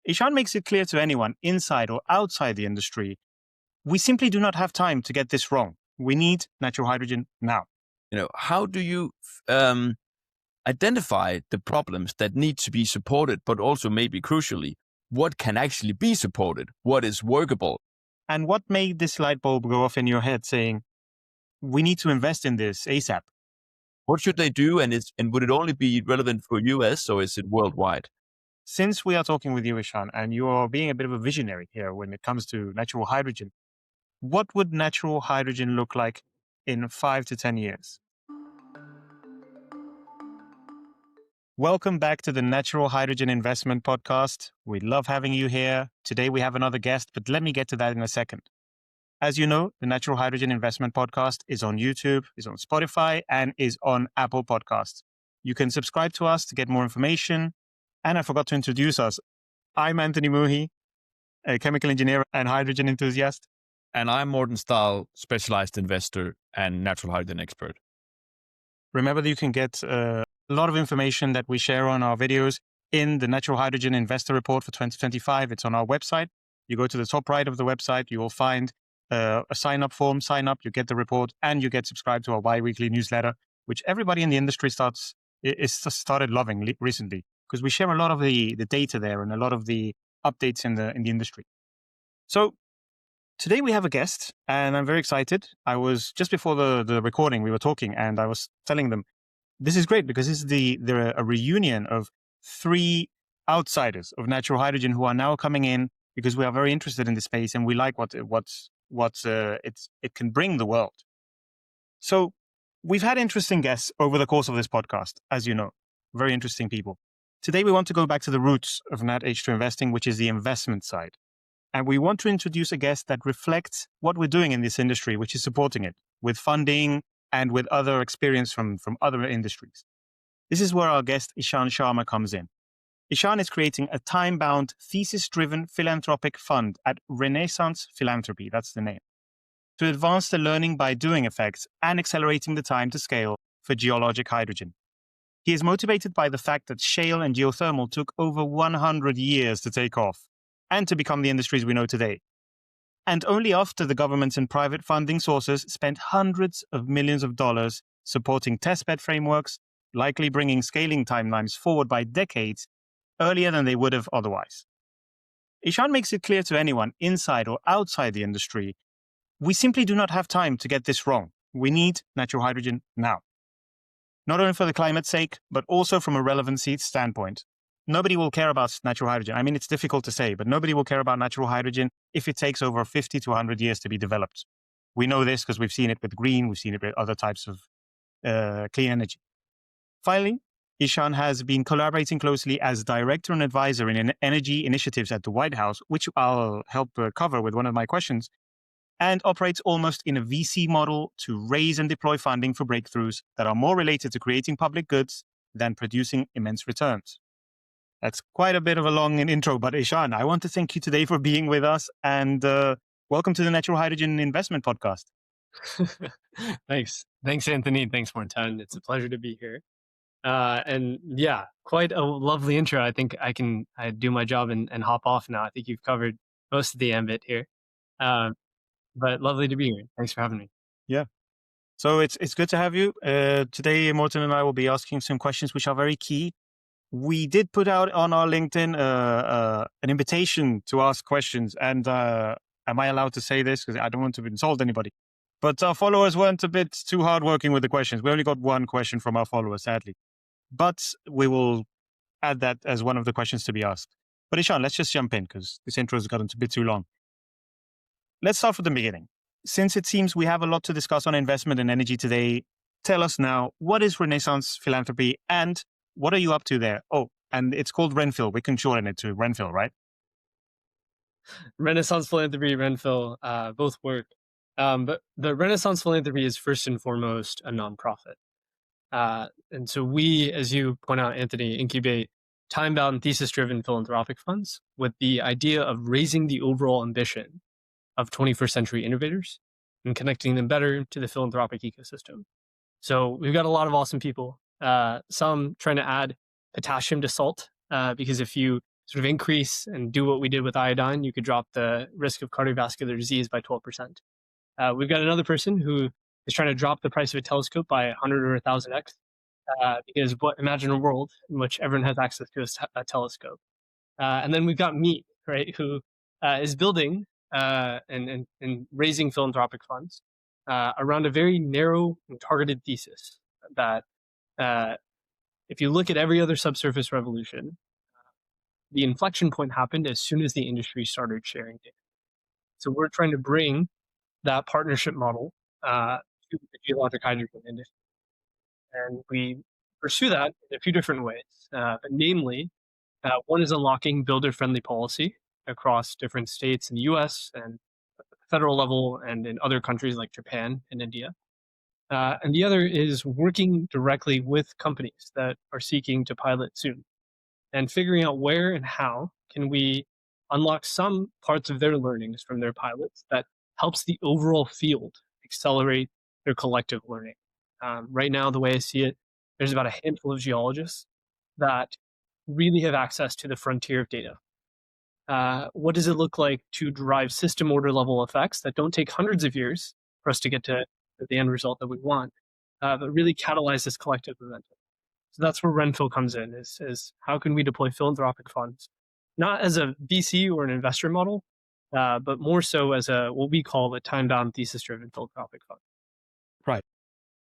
Ishan makes it clear to anyone inside or outside the industry, we simply do not have time to get this wrong. We need natural hydrogen now. How do you identify the problems that need to be supported, but also maybe crucially, what can actually be supported, what is workable? And what made this light bulb go off in your head saying, we need to invest in this ASAP? What should they do? And would it only be relevant for US or is it worldwide? Since we are talking with you, Ishan, and you are being a bit of a visionary here when it comes to natural hydrogen, what would natural hydrogen look like in 5 to 10 years? Welcome back to the Natural Hydrogen Investment Podcast. We love having you here. Today we have another guest, but let me get to that in a second. As you know, the Natural Hydrogen Investment Podcast is on YouTube, is on Spotify, and is on Apple Podcasts. You can subscribe to us to get more information. And I forgot to introduce us. I'm Anthony Muhi, a chemical engineer and hydrogen enthusiast. And I'm Morten Stahl, specialized investor and natural hydrogen expert. Remember that you can get a lot of information that we share on our videos in the Natural Hydrogen Investor Report for 2025. It's on our website. You go to the top right of the website, you will find a sign-up form, sign up, you get the report, and you get subscribed to our bi-weekly newsletter, which everybody in the industry started loving recently, because we share a lot of the data there and a lot of the updates in the industry. So today we have a guest, and I'm very excited. I was just before the recording, we were talking, and I was telling them, this is great because this is a reunion of 3 outsiders of natural hydrogen who are now coming in because we are very interested in this space and we like what it can bring the world. So we've had interesting guests over the course of this podcast, as you know, very interesting people. Today, we want to go back to the roots of Nat H2 investing, which is the investment side. And we want to introduce a guest that reflects what we're doing in this industry, which is supporting it with funding and with other experience from other industries. This is where our guest, Ishan Sharma, comes in. Ishan is creating a time-bound, thesis-driven philanthropic fund at Renaissance Philanthropy, that's the name, to advance the learning by doing effects and accelerating the time to scale for geologic hydrogen. He is motivated by the fact that shale and geothermal took over 100 years to take off and to become the industries we know today. And only after the governments and private funding sources spent hundreds of millions of dollars supporting testbed frameworks, likely bringing scaling timelines forward by decades earlier than they would have otherwise. Ishan makes it clear to anyone inside or outside the industry, we simply do not have time to get this wrong. We need natural hydrogen now. Not only for the climate's sake, but also from a relevancy standpoint. Nobody will care about natural hydrogen. I mean, it's difficult to say, but nobody will care about natural hydrogen if it takes over 50 to 100 years to be developed. We know this because we've seen it with green, we've seen it with other types of clean energy. Finally, Ishan has been collaborating closely as director and advisor in energy initiatives at the White House, which I'll help cover with one of my questions, and operates almost in a VC model to raise and deploy funding for breakthroughs that are more related to creating public goods than producing immense returns. That's quite a bit of a long intro, but Ishan, I want to thank you today for being with us and welcome to the Natural Hydrogen Investment Podcast. Thanks. Thanks, Anthony. Thanks, Morten. It's a pleasure to be here. And yeah, quite a lovely intro. I think I do my job and hop off now. I think you've covered most of the ambit here. But lovely to be here. Thanks for having me. Yeah. So it's good to have you. Today, Morten and I will be asking some questions which are very key. We did put out on our LinkedIn an invitation to ask questions. And am I allowed to say this? Because I don't want to insult anybody. But our followers weren't a bit too hardworking with the questions. We only got one question from our followers, sadly. But we will add that as one of the questions to be asked. But Ishan, let's just jump in because this intro has gotten a bit too long. Let's start from the beginning. Since it seems we have a lot to discuss on investment and energy today, tell us now, what is Renaissance Philanthropy and what are you up to there? Oh, and it's called RenPhil. We can shorten it to RenPhil, right? Renaissance Philanthropy, RenPhil, both work. But the Renaissance Philanthropy is first and foremost a nonprofit. And so we, as you point out, Anthony, incubate time-bound, thesis-driven philanthropic funds with the idea of raising the overall ambition of 21st century innovators and connecting them better to the philanthropic ecosystem. So we've got a lot of awesome people, some trying to add potassium to salt, because if you sort of increase and do what we did with iodine, you could drop the risk of cardiovascular disease by 12%. We've got another person who is trying to drop the price of a telescope by 100 or 1,000x. Because imagine a world in which everyone has access to a telescope. And then we've got me, right, who is building and raising philanthropic funds around a very narrow and targeted thesis that if you look at every other subsurface revolution, the inflection point happened as soon as the industry started sharing data. So we're trying to bring that partnership model to the geologic hydrogen industry. And we pursue that in a few different ways, but namely, one is unlocking builder-friendly policy across different states in the US and at the federal level and in other countries like Japan and India. And the other is working directly with companies that are seeking to pilot soon and figuring out where and how can we unlock some parts of their learnings from their pilots that helps the overall field accelerate their collective learning. Right now, the way I see it, there's about a handful of geologists that really have access to the frontier of data. What does it look like to drive system order level effects that don't take hundreds of years for us to get to the end result that we want, but really catalyze this collective momentum? So that's where RenPhil comes in, is how can we deploy philanthropic funds, not as a VC or an investor model, but more so as what we call a time-bound thesis-driven philanthropic fund. Right.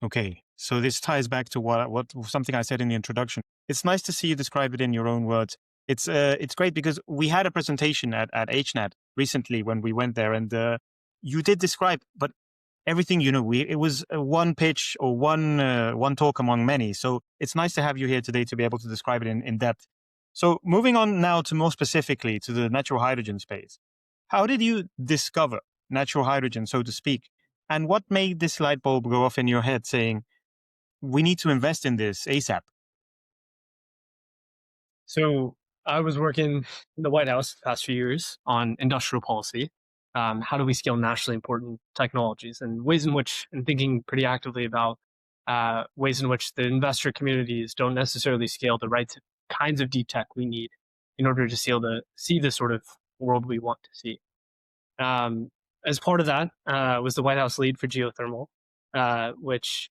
Okay. So this ties back to what something I said in the introduction. It's nice to see you describe it in your own words. It's great because we had a presentation at HNAT recently when we went there, and you did describe, but everything, it was one pitch or one talk among many. So it's nice to have you here today to be able to describe it in depth. So moving on now to more specifically to the natural hydrogen space. How did you discover natural hydrogen, so to speak? And what made this light bulb go off in your head saying, we need to invest in this ASAP? So I was working in the White House the past few years on industrial policy. How do we scale nationally important technologies, and ways in which, and thinking pretty actively about ways in which the investor communities don't necessarily scale the right kinds of deep tech we need in order to see the sort of world we want to see. As part of that was the White House lead for geothermal, which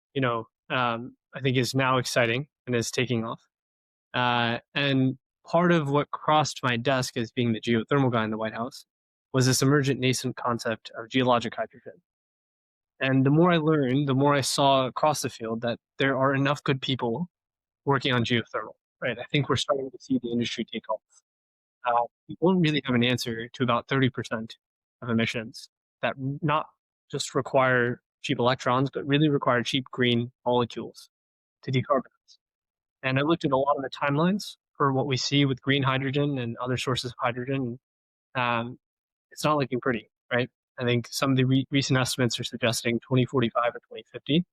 I think is now exciting and is taking off. And part of what crossed my desk as being the geothermal guy in the White House was this emergent nascent concept of geologic hydrogen. And the more I learned, the more I saw across the field that there are enough good people working on geothermal, right? I think we're starting to see the industry take off. We won't really have an answer to about 30% of emissions that not just require cheap electrons, but really require cheap green molecules to decarbonize. And I looked at a lot of the timelines for what we see with green hydrogen and other sources of hydrogen. It's not looking pretty, right? I think some of the recent estimates are suggesting 2045 or 2050,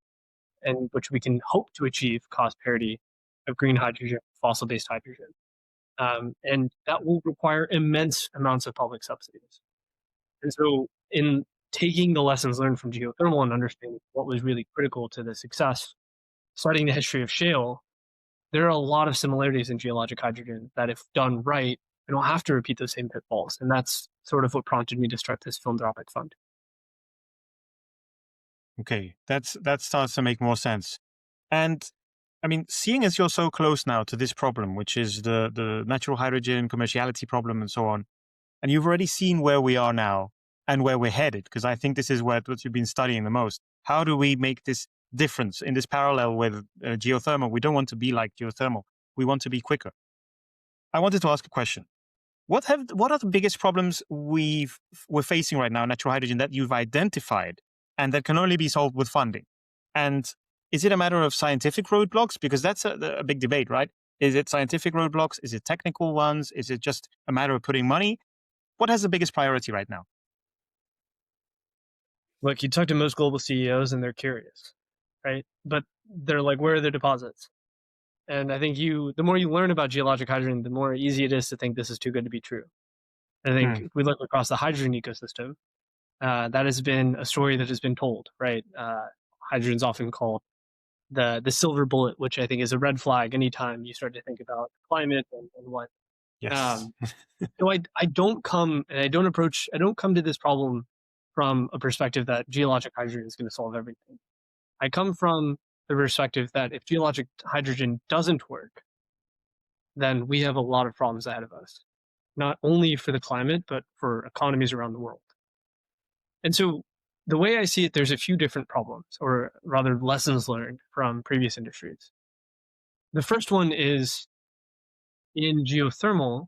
and which we can hope to achieve cost parity of green hydrogen, fossil-based hydrogen. And that will require immense amounts of public subsidies. And so in taking the lessons learned from geothermal and understanding what was really critical to the success, studying the history of shale, there are a lot of similarities in geologic hydrogen that, if done right, we don't have to repeat those same pitfalls. And that's sort of what prompted me to start this philanthropic fund. Okay, that starts to make more sense. And I mean, seeing as you're so close now to this problem, which is the natural hydrogen commerciality problem and so on, and you've already seen where we are now and where we're headed, because I think this is what you've been studying the most. How do we make this difference in this parallel with geothermal? We don't want to be like geothermal. We want to be quicker. I wanted to ask a question. What are the biggest problems we're facing right now in natural hydrogen that you've identified and that can only be solved with funding? And is it a matter of scientific roadblocks? Because that's a big debate, right? Is it scientific roadblocks? Is it technical ones? Is it just a matter of putting money? What has the biggest priority right now? Look, you talk to most global CEOs and they're curious, right? But they're like, where are the deposits? And I think the more you learn about geologic hydrogen, the more easy it is to think this is too good to be true. I think if we look across the hydrogen ecosystem, that has been a story that has been told, right? Hydrogen is often called the silver bullet, which I think is a red flag anytime you start to think about climate and what Yes. So I don't come and I don't come to this problem from a perspective that geologic hydrogen is going to solve everything. I come from the perspective that if geologic hydrogen doesn't work, then we have a lot of problems ahead of us, not only for the climate, but for economies around the world. And so the way I see it, there's a few different problems, or rather lessons learned from previous industries. The first one is in geothermal,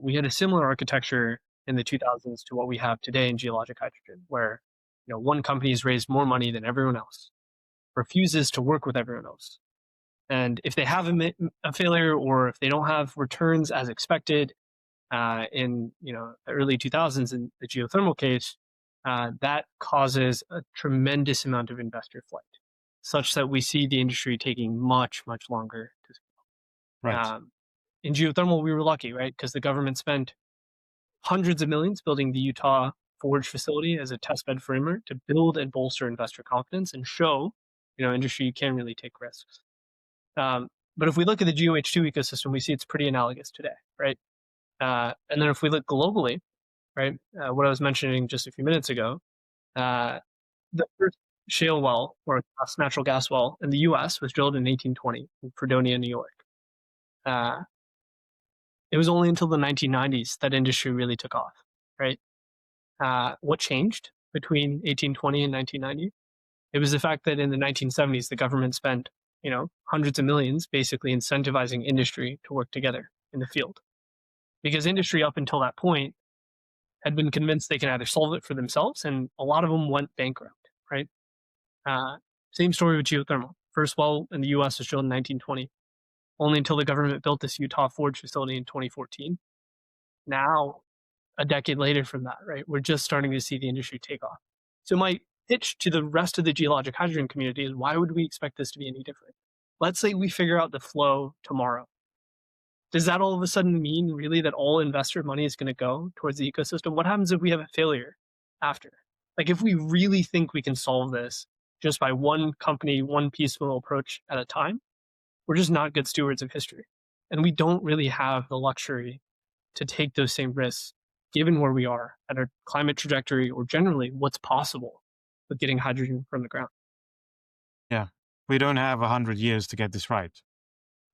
we had a similar architecture in the 2000s to what we have today in geologic hydrogen, where one company has raised more money than everyone else, refuses to work with everyone else, and if they have a failure or if they don't have returns as expected in the early 2000s in the geothermal case, that causes a tremendous amount of investor flight, such that we see the industry taking much longer to Right. in geothermal, we were lucky, right? Because the government spent hundreds of millions building the Utah Forge facility as a testbed framework to build and bolster investor confidence and show, industry you can really take risks. But if we look at the GeoH2 ecosystem, we see it's pretty analogous today, right? And then if we look globally, right, what I was mentioning just a few minutes ago, the first shale well or natural gas well in the U.S. was drilled in 1820 in Fredonia, New York. It was only until the 1990s that industry really took off, right? What changed between 1820 and 1990? It was the fact that in the 1970s, the government spent, hundreds of millions basically incentivizing industry to work together in the field. Because industry up until that point had been convinced they can either solve it for themselves, and a lot of them went bankrupt, right? Same story with geothermal. First well in the US was drilled in 1920. Only until the government built this Utah Forge facility in 2014. Now, a decade later from that, right, we're just starting to see the industry take off. So my pitch to the rest of the geologic hydrogen community is, why would we expect this to be any different? Let's say we figure out the flow tomorrow. Does that all of a sudden mean really that all investor money is going to go towards the ecosystem? What happens if we have a failure after? Like, if we really think we can solve this just by one company, one piecemeal approach at a time, we're just not good stewards of history. And we don't really have the luxury to take those same risks, given where we are at our climate trajectory, or generally what's possible with getting hydrogen from the ground. Yeah. We don't have 100 years to get this right.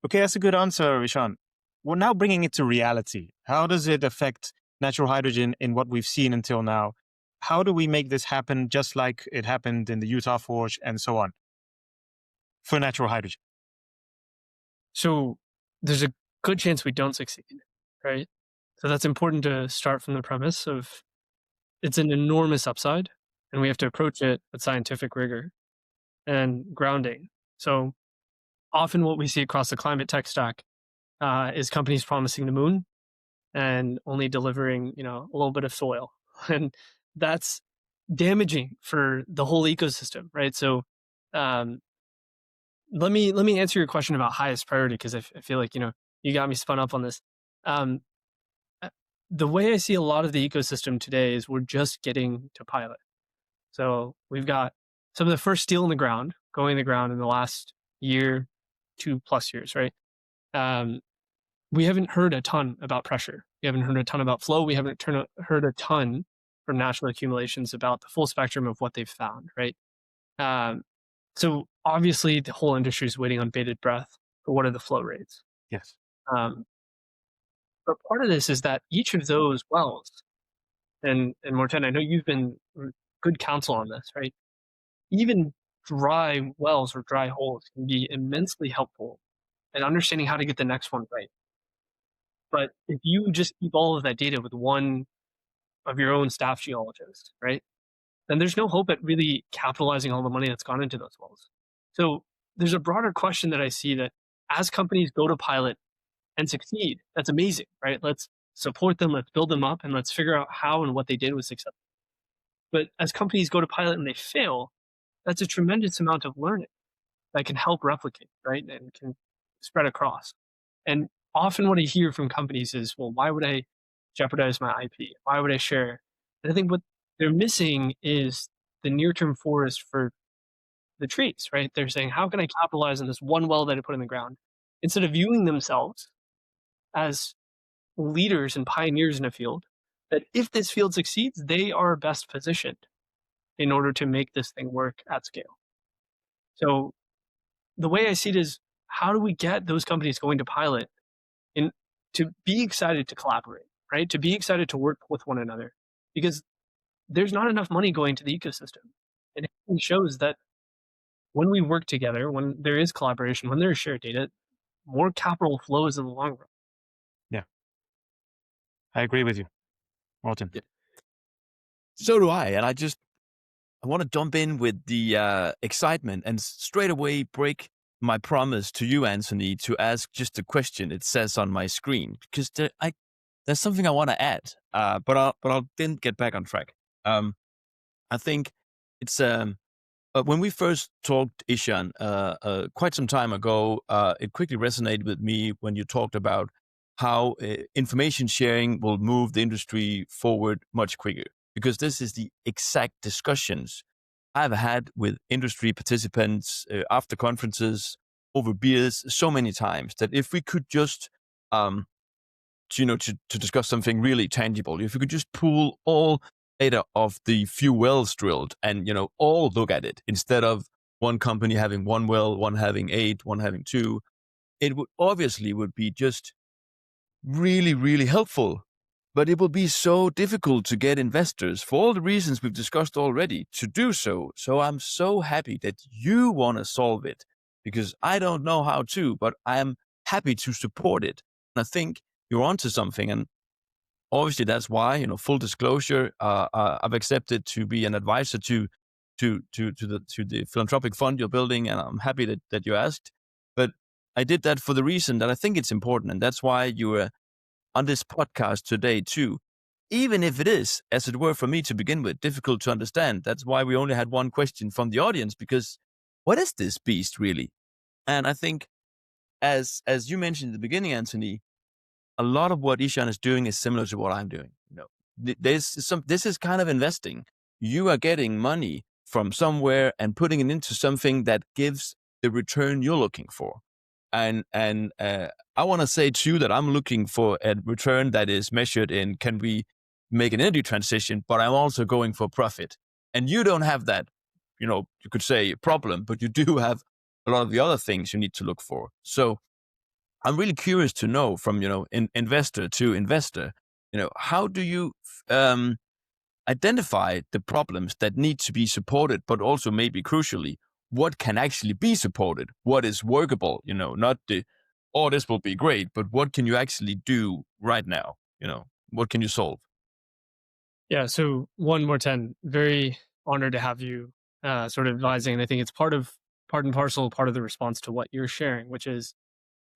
Okay, that's a good answer, Ishan. We're now bringing it to reality. How does it affect natural hydrogen in what we've seen until now? How do we make this happen just like it happened in the Utah Forge and so on for natural hydrogen? So there's a good chance we don't succeed, right? So that's important to start from the premise of it's an enormous upside, and we have to approach it with scientific rigor and grounding. So often what we see across the climate tech stack is companies promising the moon and only delivering, a little bit of soil. And that's damaging for the whole ecosystem, right? So let me answer your question about highest priority, because I feel like you got me spun up on this. The way I see a lot of the ecosystem today is we're just getting to pilot. So we've got some of the first steel in the ground going in the ground in the last year, 2+ years, right? We haven't heard a ton about pressure. We haven't heard a ton about flow. We haven't heard a ton from national accumulations about the full spectrum of what they've found, right? So obviously the whole industry is waiting on bated breath for what are the flow rates. Yes. But part of this is that each of those wells, and Morten, I know you've been good counsel on this, right? Even dry wells or dry holes can be immensely helpful in understanding how to get the next one right. But if you just keep all of that data with one of your own staff geologists, right, then there's no hope at really capitalizing all the money that's gone into those wells. So there's a broader question that I see, that as companies go to pilot and succeed, that's amazing, right? Let's support them, let's build them up, and let's figure out how and what they did was successful. But as companies go to pilot and they fail, that's a tremendous amount of learning that can help replicate, right? And can spread across. And often what I hear from companies is, well, why would I jeopardize my IP? Why would I share? And I think what they're missing is the near-term forest for the trees, right? They're saying, how can I capitalize on this one well that I put in the ground? Instead of viewing themselves as leaders and pioneers in a field that if this field succeeds, they are best positioned in order to make this thing work at scale. So the way I see it is, how do we get those companies going to pilot and to be excited to collaborate, right? To be excited to work with one another, because there's not enough money going to the ecosystem. And it shows that when we work together, when there is collaboration, when there is shared data, more capital flows in the long run. Yeah, I agree with you, Martin. Yeah. So do I. And I want to jump in with the excitement and straight away break my promise to you, Anthony, to ask just a question it says on my screen, because there's something I want to add, but I'll then get back on track. I think it's when we first talked, Ishan, quite some time ago, it quickly resonated with me when you talked about how information sharing will move the industry forward much quicker, because this is the exact discussions I've had with industry participants after conferences, over beers, so many times, that if we could just, to discuss something really tangible, if we could just pool all data of the few wells drilled and, all look at it instead of one company having one well, one having 8, one having 2, it would be just really, really helpful. But it will be so difficult to get investors, for all the reasons we've discussed already, to do so. So I'm so happy that you want to solve it, because I don't know how to, but I'm happy to support it. And I think you're onto something. And obviously that's why, full disclosure, I've accepted to be an advisor to the philanthropic fund you're building, and I'm happy that you asked. But I did that for the reason that I think it's important, and that's why you were on this podcast today too. Even if it is, as it were for me to begin with, difficult to understand. That's why we only had one question from the audience, because what is this beast really? And I think, as you mentioned at the beginning, Anthony, a lot of what Ishan is doing is similar to what I'm doing. This is kind of investing. You are getting money from somewhere and putting it into something that gives the return you're looking for. And I want to say too that I'm looking for a return that is measured in, can we make an energy transition, but I'm also going for profit. And you don't have that, you could say problem, but you do have a lot of the other things you need to look for. So I'm really curious to know from, investor to investor, how do you identify the problems that need to be supported, but also maybe crucially, what can actually be supported, what is workable, not this will be great, but what can you actually do right now? What can you solve? Yeah. So one more time, very honored to have you sort of advising. And I think it's part and parcel, part of the response to what you're sharing, which is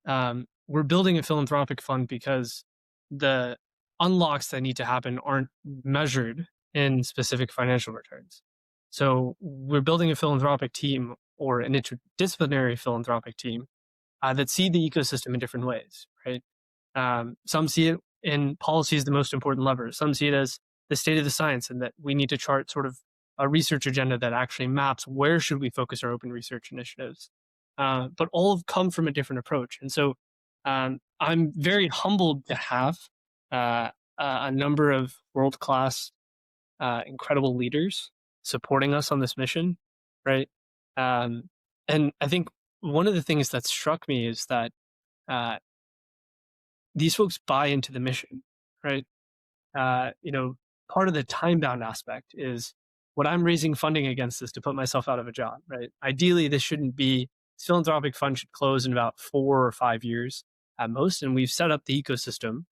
we're building a philanthropic fund because the unlocks that need to happen aren't measured in specific financial returns. So we're building a philanthropic team, or an interdisciplinary philanthropic team that see the ecosystem in different ways, right? Some see it in policy as the most important lever. Some see it as the state of the science, and that we need to chart sort of a research agenda that actually maps where should we focus our open research initiatives. But all have come from a different approach. And so I'm very humbled to have a number of world-class, incredible leaders supporting us on this mission, right? And I think one of the things that struck me is that these folks buy into the mission, right? Part of the time-bound aspect is what I'm raising funding against is to put myself out of a job, right? Ideally, this philanthropic fund should close in about 4 or 5 years at most. And we've set up the ecosystem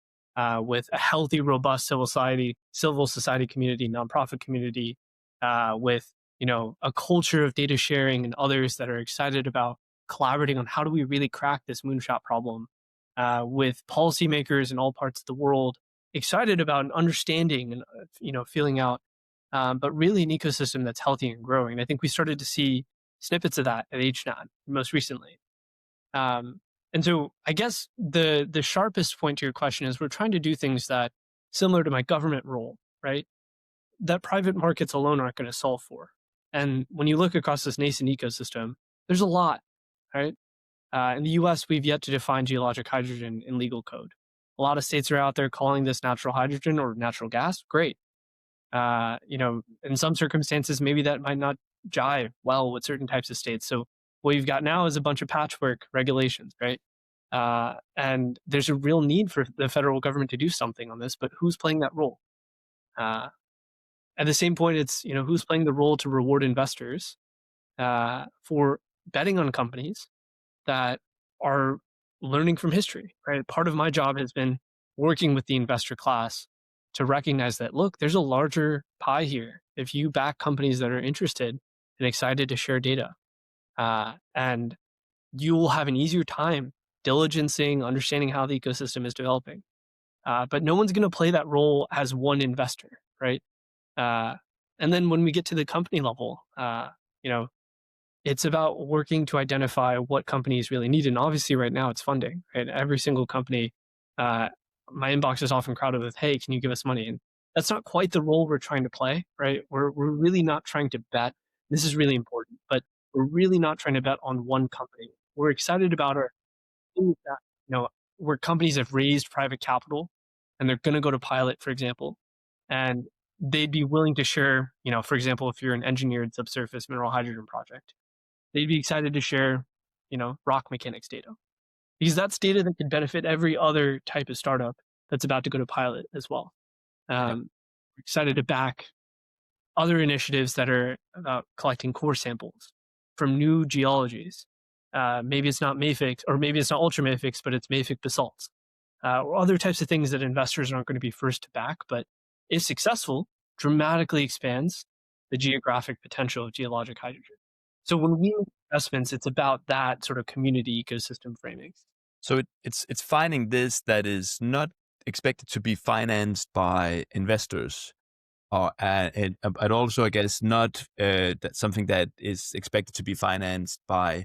with a healthy, robust civil society community, nonprofit community, with a culture of data sharing and others that are excited about collaborating on how do we really crack this moonshot problem, with policymakers in all parts of the world excited about and understanding and feeling out, but really an ecosystem that's healthy and growing. And I think we started to see snippets of that at HNAD most recently. And so I guess the sharpest point to your question is we're trying to do things that, similar to my government role, right, that private markets alone aren't going to solve for. And when you look across this nascent ecosystem, there's a lot, right? In the US, we've yet to define geologic hydrogen in legal code. A lot of states are out there calling this natural hydrogen or natural gas. Great. In some circumstances, maybe that might not jive well with certain types of states. So what you've got now is a bunch of patchwork regulations, right? And there's a real need for the federal government to do something on this, but who's playing that role? At the same point, it's, who's playing the role to reward investors for betting on companies that are learning from history, right? Part of my job has been working with the investor class to recognize that, look, there's a larger pie here. If you back companies that are interested and excited to share data, and you will have an easier time diligencing, understanding how the ecosystem is developing. But no one's going to play that role as one investor, right? And then when we get to the company level, it's about working to identify what companies really need. And obviously right now it's funding, right? Every single company, my inbox is often crowded with, hey, can you give us money? And that's not quite the role we're trying to play, right? We're really not trying to bet. This is really important, but we're really not trying to bet on one company. We're excited about our things that, where companies have raised private capital and they're going to go to pilot, for example, and they'd be willing to share, for example, if you're an engineered subsurface mineral hydrogen project, they'd be excited to share, rock mechanics data, because that's data that could benefit every other type of startup that's about to go to pilot as well. We're excited to back other initiatives that are about collecting core samples from new geologies. Maybe it's not mafic, or maybe it's not ultramafics, but it's mafic basalts, or other types of things that investors aren't going to be first to back, but if successful, dramatically expands the geographic potential of geologic hydrogen. So when we make investments, it's about that sort of community ecosystem framing. So it's finding this that is not expected to be financed by investors, and also, I guess, not that something that is expected to be financed by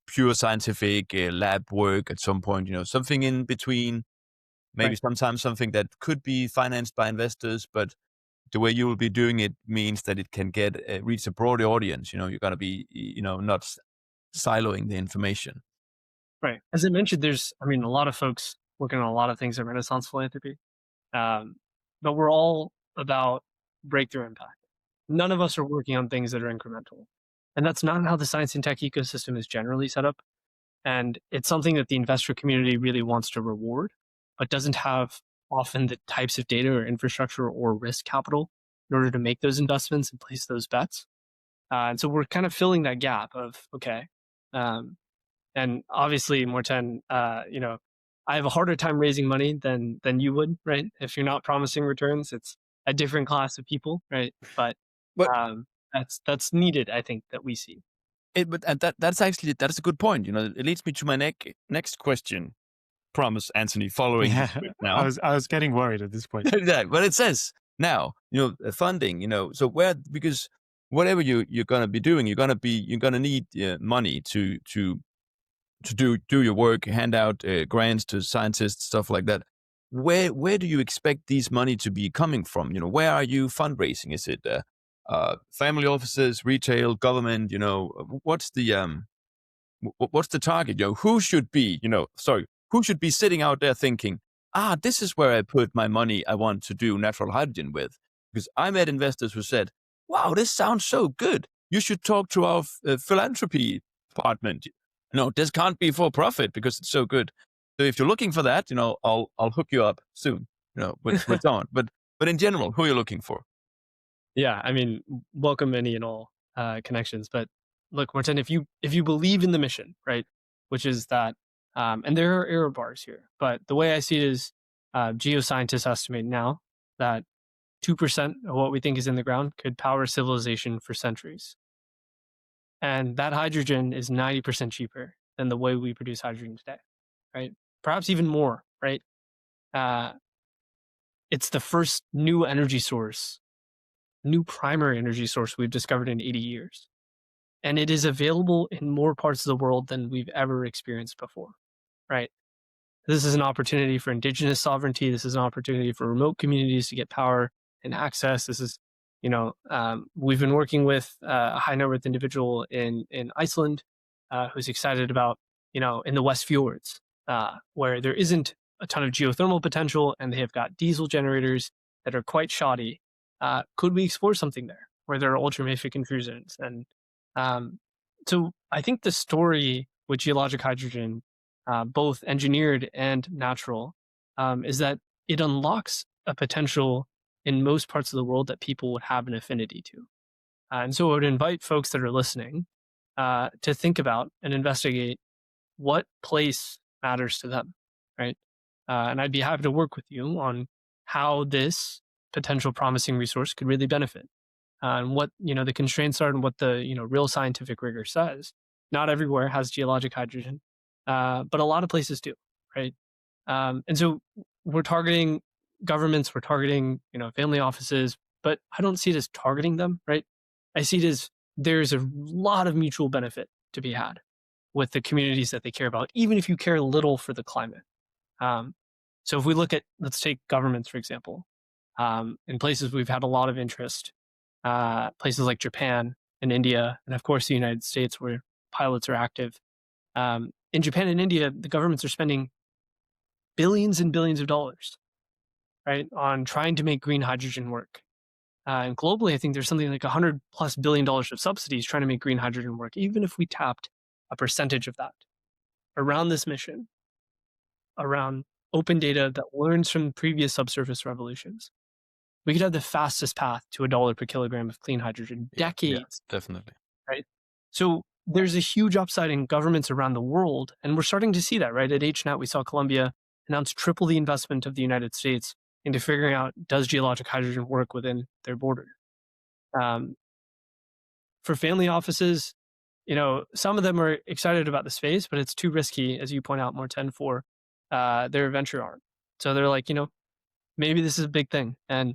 pure scientific lab work at some point. Something in between. Maybe sometimes something that could be financed by investors, but the way you will be doing it means that it can reach a broader audience. You're going to be, not siloing the information. Right. As I mentioned, there's, a lot of folks working on a lot of things at Renaissance Philanthropy, but we're all about breakthrough impact. None of us are working on things that are incremental. And that's not how the science and tech ecosystem is generally set up. And it's something that the investor community really wants to reward, but doesn't have often the types of data or infrastructure or risk capital in order to make those investments and place those bets. And so we're kind of filling that gap of, okay. And obviously, Morten, I have a harder time raising money than you would, right? If you're not promising returns, it's a different class of people, right? But that's needed, I think, that we see. That's a good point. It leads me to my next question. Promise, Anthony, following now. I was getting worried at this point. Yeah, but it says now, funding, so because whatever you're going to be doing, you're going to need money to do your work, hand out grants to scientists, stuff like that. Where do you expect these money to be coming from? Where are you fundraising? Is it family offices, retail, government? What's the target? Who should be sitting out there thinking, this is where I put my money I want to do natural hydrogen with? Because I met investors who said, wow, this sounds so good. You should talk to our philanthropy department. No, this can't be for profit because it's so good. So if you're looking for that, I'll hook you up soon, with on. But in general, who are you looking for? Yeah, welcome any and all connections. But look, Morten, if you believe in the mission, right, which is that, and there are error bars here, but the way I see it is, geoscientists estimate now that 2% of what we think is in the ground could power civilization for centuries. And that hydrogen is 90% cheaper than the way we produce hydrogen today, right? Perhaps even more, right? It's the first new energy source, new primary energy source we've discovered in 80 years. And it is available in more parts of the world than we've ever experienced before, right? This is an opportunity for indigenous sovereignty. This is an opportunity for remote communities to get power and access. This is, we've been working with a high net worth individual in Iceland who's excited about, in the West Fjords, where there isn't a ton of geothermal potential and they have got diesel generators that are quite shoddy. Could we explore something there where there are ultramafic intrusions? And so I think the story with geologic hydrogen, both engineered and natural, is that it unlocks a potential in most parts of the world that people would have an affinity to. And so I would invite folks that are listening to think about and investigate what place matters to them, right? And I'd be happy to work with you on how this potential promising resource could really benefit and what the constraints are and what the real scientific rigor says. Not everywhere has geologic hydrogen, but a lot of places do, right? And so we're targeting governments, we're targeting family offices, but I don't see it as targeting them, right? I see it as there's a lot of mutual benefit to be had with the communities that they care about, even if you care little for the climate. So if we look at, let's take governments, for example, in places we've had a lot of interest, places like Japan and India, and of course the United States where pilots are active. In Japan and India, the governments are spending billions and billions of dollars, right, on trying to make green hydrogen work. And globally, I think there's something like $100+ billion of subsidies trying to make green hydrogen work, even if we tapped a percentage of that around this mission, around open data that learns from previous subsurface revolutions. We could have the fastest path to $1 per kilogram of clean hydrogen, decades. Yeah, definitely. Right? So there's a huge upside in governments around the world, and we're starting to see that, right? At HNAT, we saw Colombia announce triple the investment of the United States into figuring out, does geologic hydrogen work within their border? For family offices, some of them are excited about the space, but it's too risky, as you point out, Morten, for their venture arm. So they're like, maybe this is a big thing. And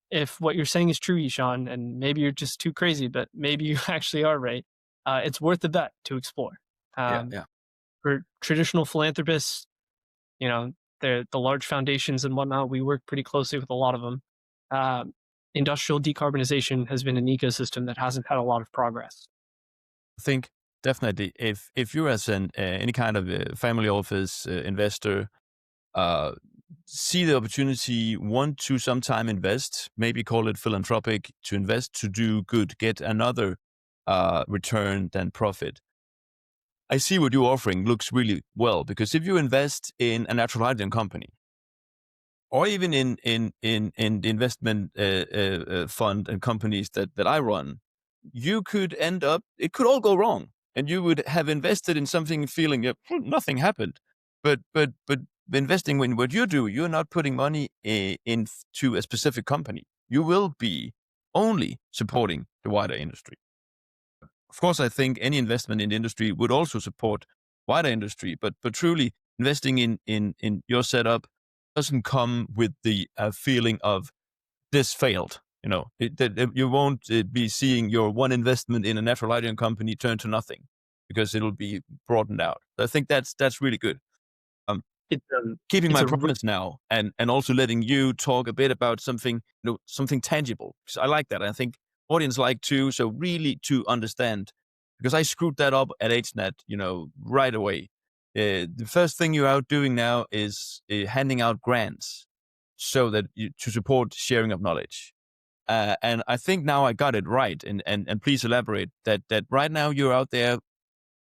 if what you're saying is true, Ishan, and maybe you're just too crazy, but maybe you actually are right, it's worth the bet to explore. For traditional philanthropists, the large foundations and whatnot, we work pretty closely with a lot of them. Industrial decarbonization has been an ecosystem that hasn't had a lot of progress. I think definitely if you're as any kind of family office investor, see the opportunity, want to sometime invest, maybe call it philanthropic, to invest, to do good, get another return than profit. I see what you're offering looks really well, because if you invest in a natural hydrogen company, or even in the investment fund and companies that I run, you could end up, it could all go wrong, and you would have invested in something feeling nothing happened. But investing in what you do, you're not putting money into a specific company. You will be only supporting the wider industry. Of course, I think any investment in the industry would also support wider industry, but truly investing in your setup doesn't come with the feeling of this failed. You won't be seeing your one investment in a natural hydrogen company turn to nothing, because it'll be broadened out. I think that's really good. Keeping my promise now, and also letting you talk a bit about something tangible, because I like that. I think audience like too. So really to understand, because I screwed that up at HNet, right away. The first thing you're out doing now is handing out grants so that to support sharing of knowledge. And I think now I got it right. And please elaborate that right now you're out there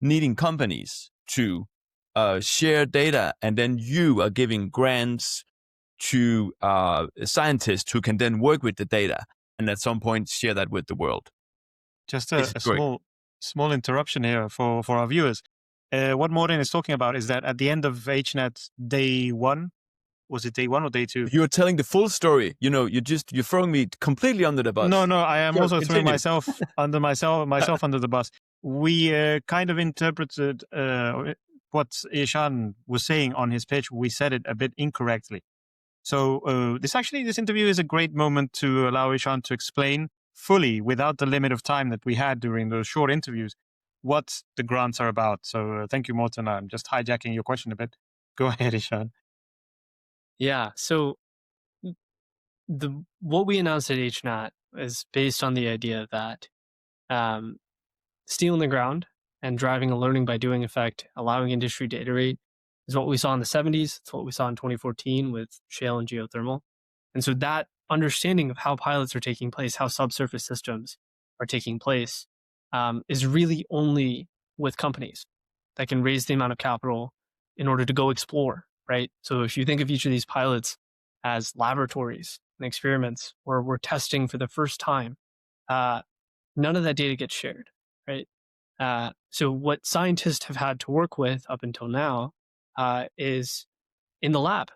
needing companies to share data, and then you are giving grants to scientists who can then work with the data and at some point share that with the world. Just a small interruption here for our viewers. What Morten is talking about is that at the end of HNet day 1, was it day 1 or day 2? You're telling the full story. You're throwing me completely under the bus. No, I am also throwing myself under under the bus. We kind of interpreted what Ishan was saying on his pitch. We said it a bit incorrectly. So this interview is a great moment to allow Ishan to explain fully, without the limit of time that we had during those short interviews, what the grants are about. So thank you, Morten. I'm just hijacking your question a bit. Go ahead, Ishan. Yeah. So what we announced at HNAT is based on the idea that steel in the ground and driving a learning by doing effect, allowing industry to iterate, It's what we saw in the 70s. It's what we saw in 2014 with shale and geothermal. And so that understanding of how pilots are taking place, how subsurface systems are taking place, is really only with companies that can raise the amount of capital in order to go explore, right? So if you think of each of these pilots as laboratories and experiments where we're testing for the first time, none of that data gets shared, right? So what scientists have had to work with up until now is in the lab,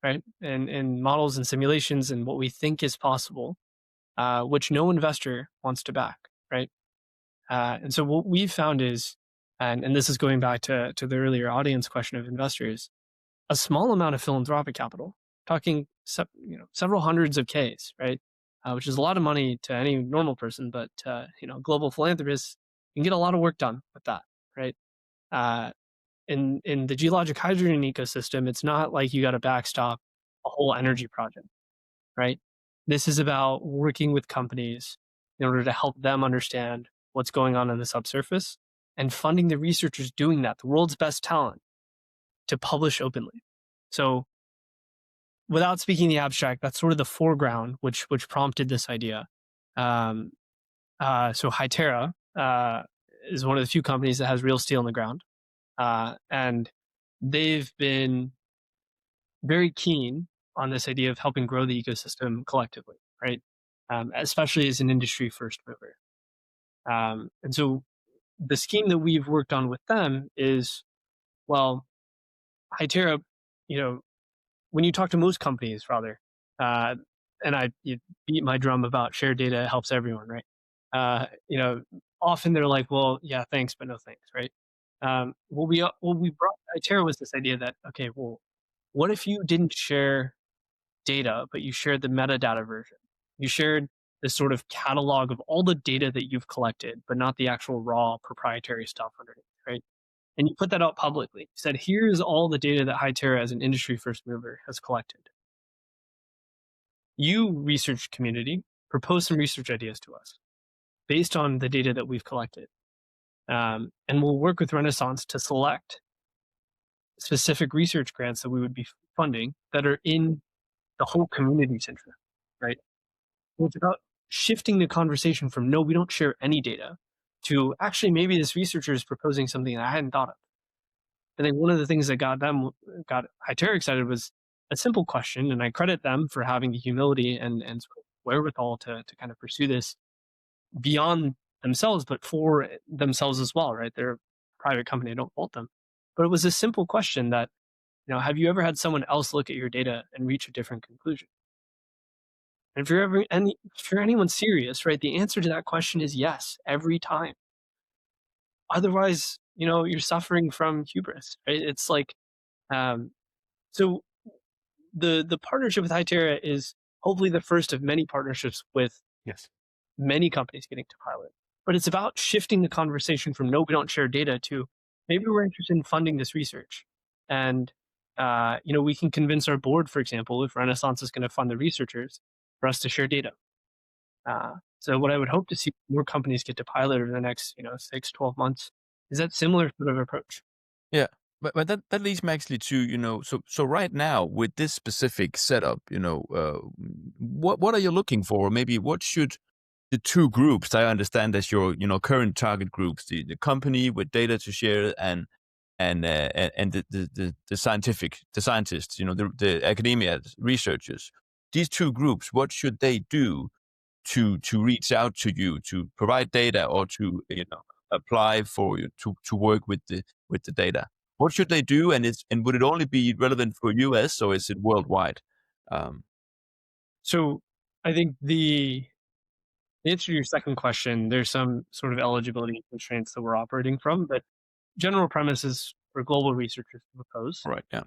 right? And models and simulations and what we think is possible, which no investor wants to back, right? And so what we've found is, and this is going back to the earlier audience question of investors, a small amount of philanthropic capital, talking several hundreds of Ks, right? Which is a lot of money to any normal person, but global philanthropists can get a lot of work done with that, right? In the geologic hydrogen ecosystem, it's not like you got to backstop a whole energy project, right? This is about working with companies in order to help them understand what's going on in the subsurface and funding the researchers doing that, the world's best talent, to publish openly. So without speaking the abstract, that's sort of the foreground, which prompted this idea. So Hytera is one of the few companies that has real steel in the ground. And they've been very keen on this idea of helping grow the ecosystem collectively, right? Especially as an industry first mover. And so the scheme that we've worked on with them is, well, Hytera, when you talk to most companies, rather, and you beat my drum about shared data helps everyone, right? Often they're like, well, yeah, thanks, but no thanks, right? What we brought Hytera was this idea that, okay, well, what if you didn't share data, but you shared the metadata version? You shared this sort of catalog of all the data that you've collected, but not the actual raw proprietary stuff underneath, right? And you put that out publicly. You said, here's all the data that Hytera as an industry first mover has collected. You, research community, propose some research ideas to us based on the data that we've collected. And we'll work with Renaissance to select specific research grants that we would be funding that are in the whole community's interest, right? So it's about shifting the conversation from, no, we don't share any data, to actually maybe this researcher is proposing something that I hadn't thought of. I think one of the things that got Hytera excited was a simple question, and I credit them for having the humility and sort of wherewithal to kind of pursue this beyond themselves, but for themselves as well, right? They're a private company, I don't fault them. But it was a simple question that, have you ever had someone else look at your data and reach a different conclusion? And if you're anyone serious, right, the answer to that question is yes, every time. Otherwise, you're suffering from hubris, right? It's like, so the partnership with Hytera is hopefully the first of many partnerships with many companies getting to pilot. But it's about shifting the conversation from, no, we don't share data, to maybe we're interested in funding this research. And, we can convince our board, for example, if Renaissance is going to fund the researchers, for us to share data. So what I would hope to see more companies get to pilot over the next, 6, 12 months is that similar sort of approach. Yeah. But that leads me actually to, so right now with this specific setup, what are you looking for? Maybe what should the two groups I understand as your, current target groups, the company with data to share and the scientists, the academia researchers, these two groups, what should they do to reach out to you, to provide data, or to, apply for you to work with the data? What should they do? And would it only be relevant for US, or is it worldwide? So I think the answer to your second question, there's some sort of eligibility constraints that we're operating from, but general premise is for global researchers to propose. Right. Yeah.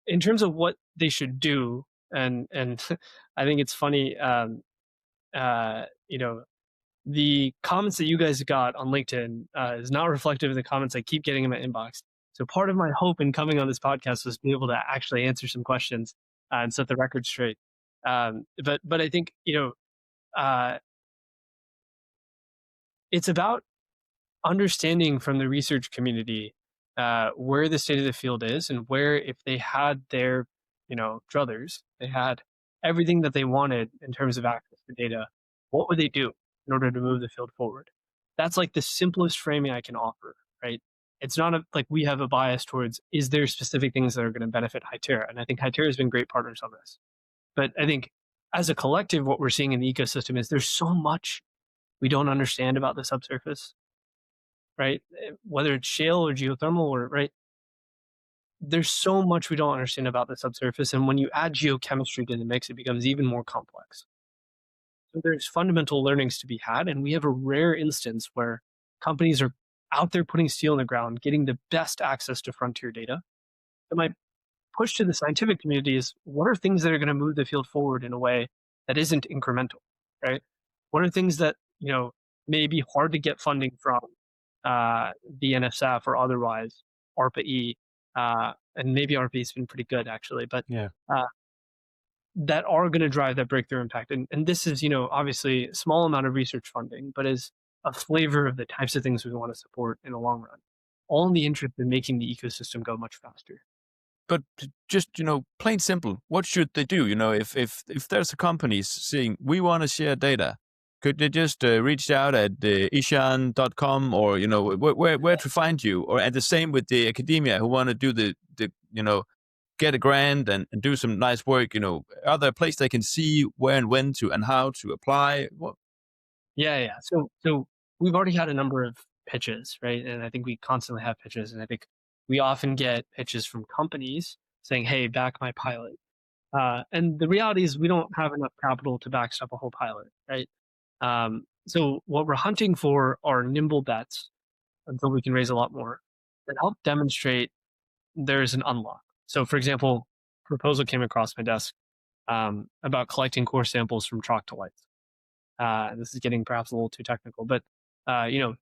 In terms of what they should do, and I think it's funny, the comments that you guys got on LinkedIn is not reflective of the comments I keep getting in my inbox. So part of my hope in coming on this podcast was to be able to actually answer some questions and set the record straight. But I think, it's about understanding from the research community where the state of the field is and where, if they had their, druthers, they had everything that they wanted in terms of access to data, what would they do in order to move the field forward? That's like the simplest framing I can offer, right? It's not like we have a bias towards, is there specific things that are going to benefit Hytera? And I think Hytera has been great partners on this. But I think as a collective, what we're seeing in the ecosystem is there's so much we don't understand about the subsurface, right? Whether it's shale or geothermal, or right, there's so much we don't understand about the subsurface. And when you add geochemistry to the mix, it becomes even more complex. So there's fundamental learnings to be had. And we have a rare instance where companies are out there putting steel in the ground, getting the best access to frontier data. And my push to the scientific community is, what are things that are going to move the field forward in a way that isn't incremental, right? What are things that, may be hard to get funding from the NSF or otherwise, ARPA-E, and maybe ARPA-E has been pretty good actually, but Yeah. that are going to drive that breakthrough impact. And this is, obviously a small amount of research funding, but is a flavor of the types of things we want to support in the long run, all in the interest in making the ecosystem go much faster. But just, plain simple, what should they do? If there's a company saying, we want to share data, could they just reach out at ishan.com, or, where to find you? Or and the same with the academia who want to do the get a grant and do some nice work, are there a place they can see where and when to and how to apply? What? Yeah. So we've already had a number of pitches, right? And I think we constantly have pitches, and I think we often get pitches from companies saying, "Hey, back my pilot." And the reality is, we don't have enough capital to backstop a whole pilot, right? So what we're hunting for are nimble bets until we can raise a lot more that help demonstrate there's an unlock. So, for example, a proposal came across my desk about collecting core samples from troctolites. This is getting perhaps a little too technical, but iron-rich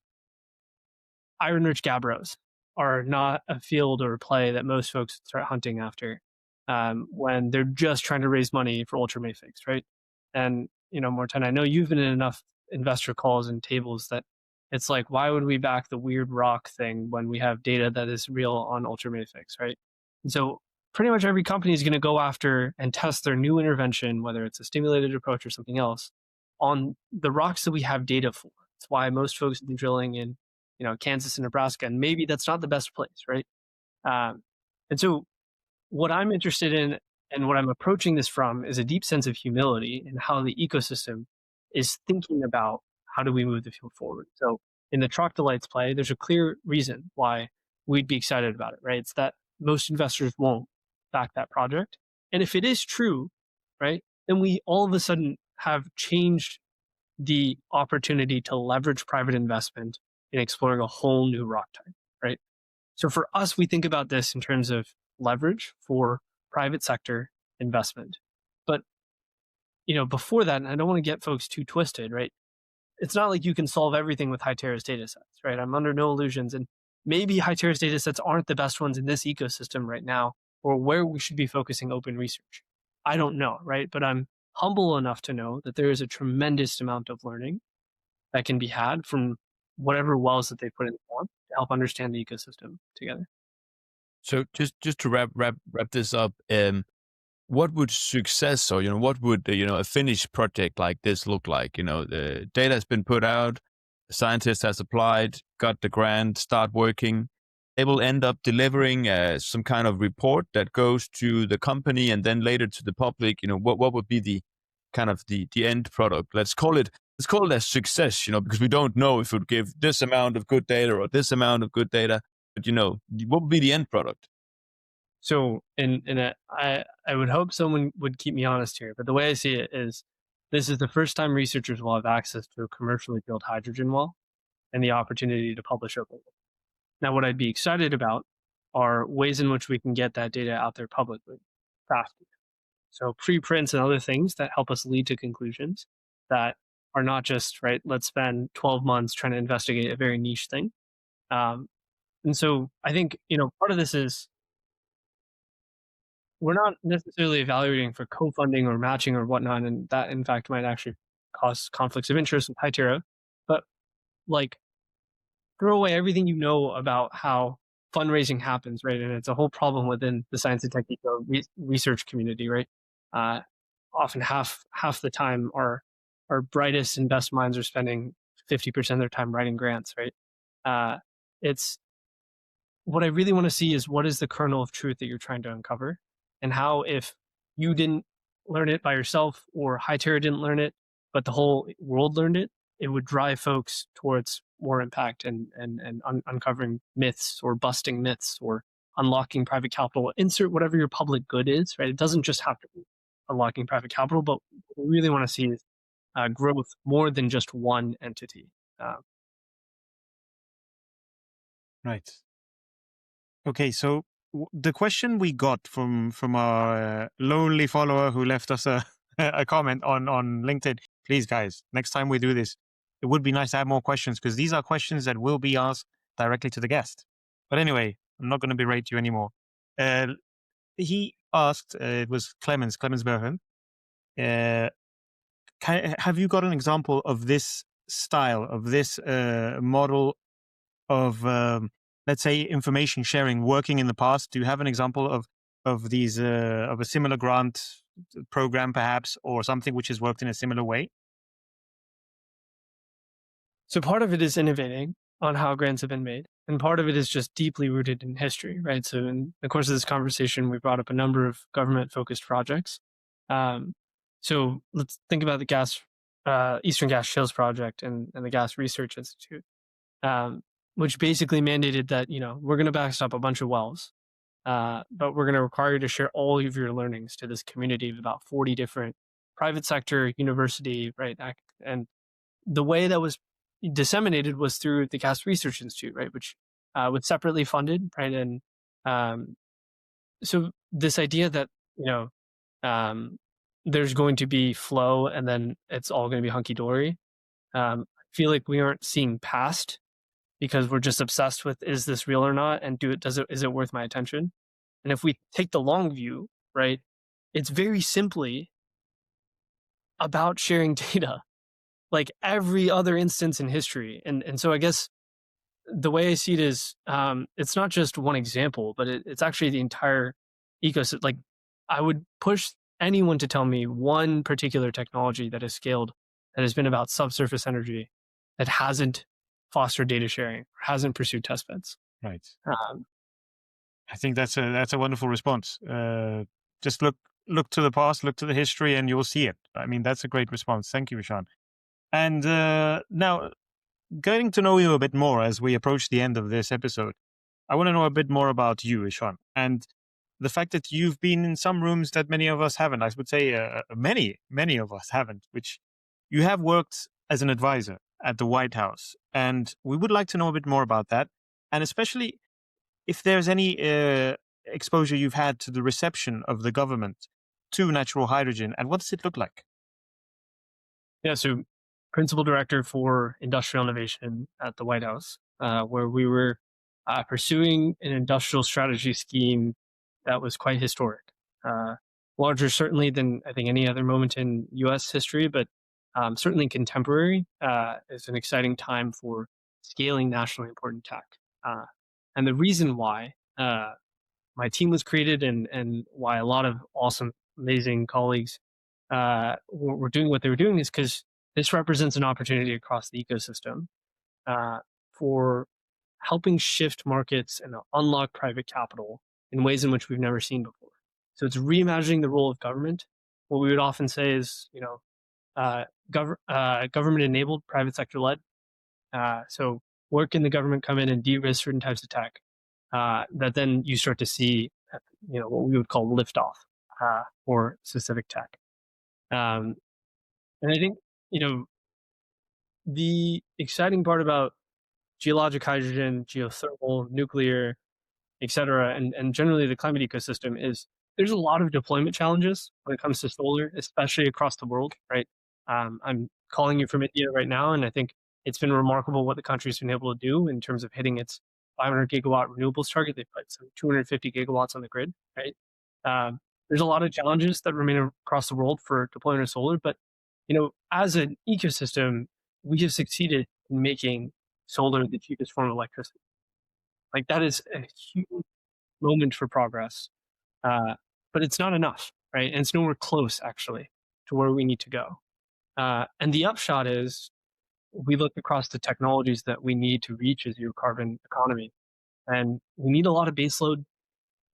gabbros are not a field or a play that most folks start hunting after when they're just trying to raise money for ultramafics, right? And Morten, I know you've been in enough investor calls and tables that it's like, why would we back the weird rock thing when we have data that is real on ultramafics, right? And so pretty much every company is going to go after and test their new intervention, whether it's a stimulated approach or something else, on the rocks that we have data for. That's why most folks have been drilling in, Kansas and Nebraska, and maybe that's not the best place, right? And so what I'm interested in and what I'm approaching this from is a deep sense of humility in how the ecosystem is thinking about how do we move the field forward. So in the troctolites play, there's a clear reason why we'd be excited about it, right? It's that most investors won't back that project. And if it is true, right, then we all of a sudden have changed the opportunity to leverage private investment in exploring a whole new rock type, right? So for us, we think about this in terms of leverage for private sector investment. But, before that, and I don't want to get folks too twisted, right? It's not like you can solve everything with Hytera's data sets, right? I'm under no illusions. And maybe Hytera's data sets aren't the best ones in this ecosystem right now, or where we should be focusing open research. I don't know, right? But I'm humble enough to know that there is a tremendous amount of learning that can be had from whatever wells that they put in the ground to help understand the ecosystem together. So just to wrap this up, what would success, or what would a finished project like this look like? The data has been put out, the scientist has applied, got the grant, start working. They will end up delivering some kind of report that goes to the company and then later to the public. What would be the kind of the end product? Let's call it a success. Because we don't know if it would give this amount of good data or this amount of good data. But what would be the end product? So, I would hope someone would keep me honest here, but the way I see it is, this is the first time researchers will have access to a commercially drilled hydrogen well and the opportunity to publish openly. Now, what I'd be excited about are ways in which we can get that data out there publicly faster. So preprints and other things that help us lead to conclusions that are not just, right, let's spend 12 months trying to investigate a very niche thing. And so I think, part of this is, we're not necessarily evaluating for co-funding or matching or whatnot, and that in fact might actually cause conflicts of interest with Hytera. But throw away everything you know about how fundraising happens, right? And it's a whole problem within the science and tech research community, right? Uh, Often half the time our brightest and best minds are spending 50% of their time writing grants, right? It's what I really want to see is what is the kernel of truth that you're trying to uncover, and how, if you didn't learn it by yourself or Highterra didn't learn it, but the whole world learned it, it would drive folks towards more impact and uncovering myths or busting myths or unlocking private capital. Insert whatever your public good is, right? It doesn't just have to be unlocking private capital, but what we really want to see is growth more than just one entity. Right. Okay, so the question we got from our lonely follower who left us a a comment on LinkedIn. Please, guys, next time we do this, it would be nice to have more questions, because these are questions that will be asked directly to the guest. But anyway, I'm not going to berate you anymore. He asked, it was Clemens Bergen. Have you got an example of this style, of this model of, let's say, information sharing working in the past? Do you have an example of these of a similar grant program, perhaps, or something which has worked in a similar way? So part of it is innovating on how grants have been made, and part of it is just deeply rooted in history, right? So in the course of this conversation, we brought up a number of government-focused projects. So let's think about the Eastern Gas Shales Project and the Gas Research Institute, which basically mandated that, we're going to backstop a bunch of wells, but we're going to require you to share all of your learnings to this community of about 40 different private sector, university, right? And the way that was disseminated was through the Gas Research Institute, right, which was separately funded, right? And so this idea that, there's going to be flow and then it's all going to be hunky-dory, I feel like we aren't seeing past, because we're just obsessed with, is this real or not? And is it worth my attention? And if we take the long view, right, it's very simply about sharing data, like every other instance in history. And so I guess the way I see it is, it's not just one example, but it's actually the entire ecosystem. Like, I would push anyone to tell me one particular technology that has scaled, that has been about subsurface energy, that hasn't fostered data sharing, or hasn't pursued testbeds. Right. I think that's a wonderful response. Just look to the past, look to the history, and you'll see it. I mean, that's a great response. Thank you, Ishan. And now, getting to know you a bit more as we approach the end of this episode, I want to know a bit more about you, Ishan, and the fact that you've been in some rooms that many of us haven't. I would say many of us haven't, which you have worked as an advisor at the White House. And we would like to know a bit more about that. And especially if there's any exposure you've had to the reception of the government to natural hydrogen, and what does it look like? Yeah, so principal director for industrial innovation at the White House, where we were pursuing an industrial strategy scheme that was quite historic, larger certainly than I think any other moment in U.S. history, but certainly contemporary. It's an exciting time for scaling nationally important tech. And the reason why my team was created, and why a lot of awesome, amazing colleagues were doing what they were doing, is because this represents an opportunity across the ecosystem for helping shift markets and unlock private capital in ways in which we've never seen before. So it's reimagining the role of government. What we would often say is, government-enabled, private sector-led. So where can the government come in and de-risk certain types of tech that then you start to see, what we would call liftoff for specific tech. And I think, the exciting part about geologic hydrogen, geothermal, nuclear, et cetera, and generally the climate ecosystem is there's a lot of deployment challenges when it comes to solar, especially across the world, right? I'm calling you from India right now, and I think it's been remarkable what the country's been able to do in terms of hitting its 500 gigawatt renewables target. They've put some 250 gigawatts on the grid, right? There's a lot of challenges that remain across the world for deployment of solar, but as an ecosystem, we have succeeded in making solar the cheapest form of electricity. Like that is a huge moment for progress, but it's not enough, right? And it's nowhere close actually to where we need to go. And the upshot is we look across the technologies that we need to reach a zero carbon economy, and we need a lot of baseload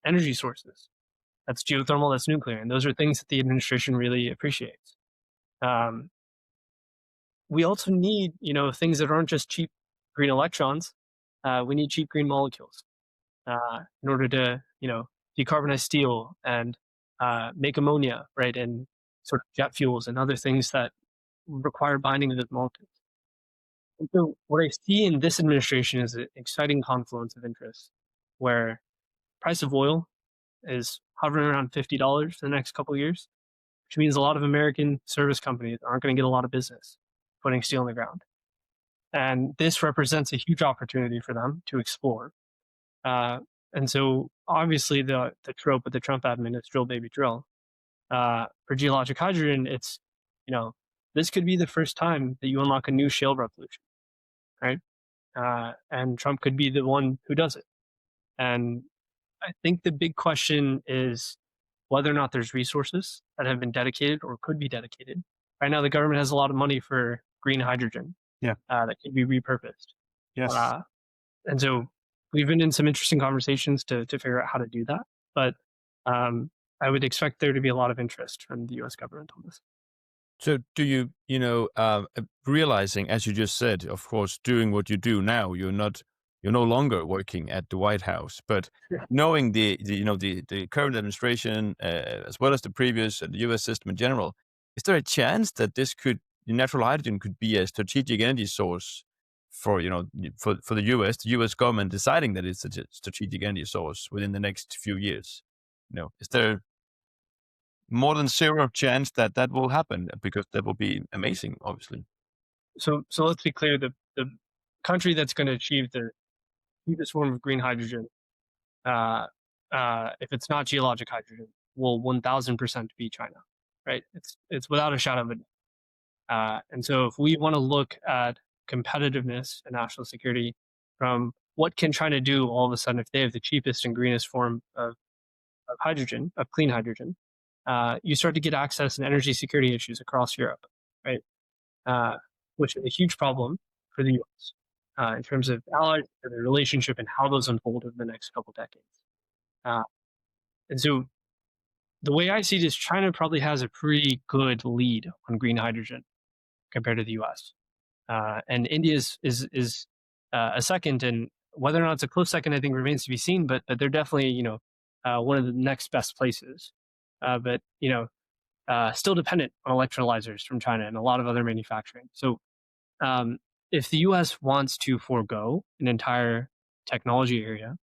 energy sources. That's geothermal, that's nuclear, and those are things that the administration really appreciates. Um, we also need, things that aren't just cheap green electrons. We need cheap green molecules in order to, decarbonize steel and make ammonia, right, and sort of jet fuels and other things that require binding to those molecules. And so, what I see in this administration is an exciting confluence of interests, where price of oil is hovering around $50 in the next couple of years, which means a lot of American service companies aren't going to get a lot of business putting steel in the ground. And this represents a huge opportunity for them to explore. And so obviously the trope of the Trump admin is drill, baby, drill. For geologic hydrogen, it's, this could be the first time that you unlock a new shale revolution, right? And Trump could be the one who does it. And I think the big question is whether or not there's resources that have been dedicated or could be dedicated. Right now, the government has a lot of money for green hydrogen that could be repurposed. Yes. And so we've been in some interesting conversations to figure out how to do that. But I would expect there to be a lot of interest from the U.S. government on this. So do you, realizing, as you just said, of course, doing what you do now, you're no longer working at the White House, but knowing the current administration, as well as the previous and the U.S. system in general, is there a chance that natural hydrogen could be a strategic energy source for the U.S. government deciding that it's a strategic energy source within the next few years? Is there more than zero chance that will happen? Because that will be amazing, obviously. So let's be clear: the country that's going to achieve the cheapest form of green hydrogen, if it's not geologic hydrogen, will 1,000% be China, right? It's without a shadow of a doubt. And so if we want to look at competitiveness and national security from what can China do all of a sudden if they have the cheapest and greenest form of hydrogen, of clean hydrogen, you start to get access and energy security issues across Europe, right? Which is a huge problem for the U.S. In terms of allies, the relationship, and how those unfold over the next couple decades. And so the way I see it is China probably has a pretty good lead on green hydrogen compared to the U.S. And India is a second, and whether or not it's a close second, I think remains to be seen. But they're definitely one of the next best places. But still dependent on electrolyzers from China and a lot of other manufacturing. So if the U.S. wants to forego an entire technology area